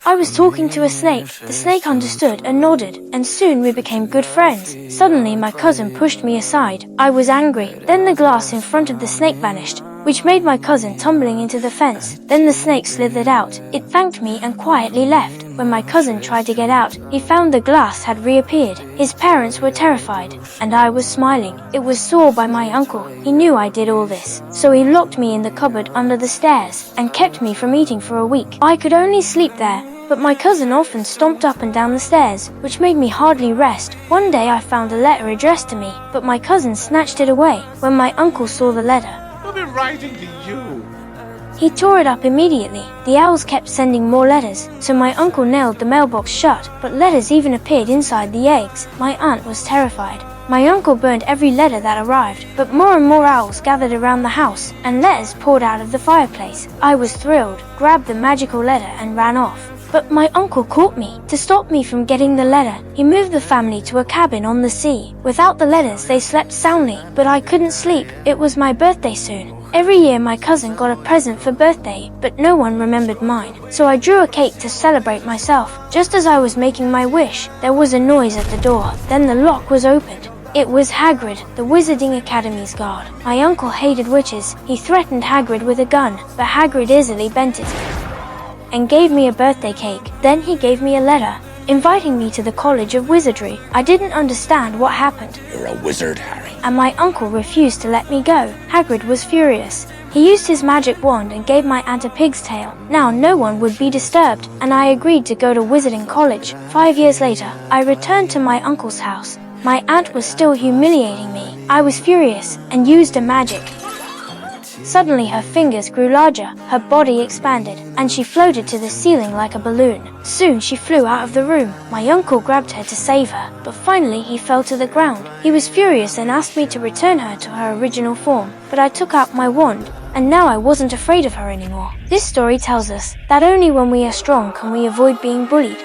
I was talking to a snake. The snake understood and nodded, and soon we became good friends. Suddenly my cousin pushed me aside. I was angry. Then the glass in front of the snake vanished, which made my cousin tumbling into the fence. Then the snake slithered out. It thanked me and quietly left. When my cousin tried to get out, he found the glass had reappeared. His parents were terrified, and I was smiling. It was saw by my uncle. He knew I did all this, so he locked me in the cupboard under the stairs and kept me from eating for a week. I could only sleep there, but my cousin often stomped up and down the stairs, which made me hardly rest. One day I found a letter addressed to me, but my cousin snatched it away. When my uncle saw the letter, I'll be writing to you. he tore it up immediately. The owls kept sending more letters, so my uncle nailed the mailbox shut, but letters even appeared inside the eggs. My aunt was terrified. My uncle burned every letter that arrived, but more and more owls gathered around the house, and letters poured out of the fireplace. I was thrilled, grabbed the magical letter and ran off. But my uncle caught me. To stop me from getting the letter, he moved the family to a cabin on the sea. Without the letters, they slept soundly, but I couldn't sleep. It was my birthday soon. Every year my cousin got a present for birthday, but no one remembered mine. So I drew a cake to celebrate myself. Just as I was making my wish, there was a noise at the door. Then the lock was opened. It was Hagrid, the Wizarding Academy's guard. My uncle hated witches. He threatened Hagrid with a gun, but Hagrid easily bent it and gave me a birthday cake. Then he gave me a letter, inviting me to the College of Wizardry. I didn't understand what happened. You're a wizard, Harry. And my uncle refused to let me go. Hagrid was furious. He used his magic wand and gave my aunt a pig's tail. Now no one would be disturbed, and I agreed to go to Wizarding College. 5 years later, I returned to my uncle's house. My aunt was still humiliating me. I was furious and used a magic. Suddenly her fingers grew larger, her body expanded, and she floated to the ceiling like a balloon. Soon she flew out of the room. My uncle grabbed her to save her, but finally he fell to the ground. He was furious and asked me to return her to her original form, but I took out my wand, and now I wasn't afraid of her anymore. This story tells us that only when we are strong can we avoid being bullied.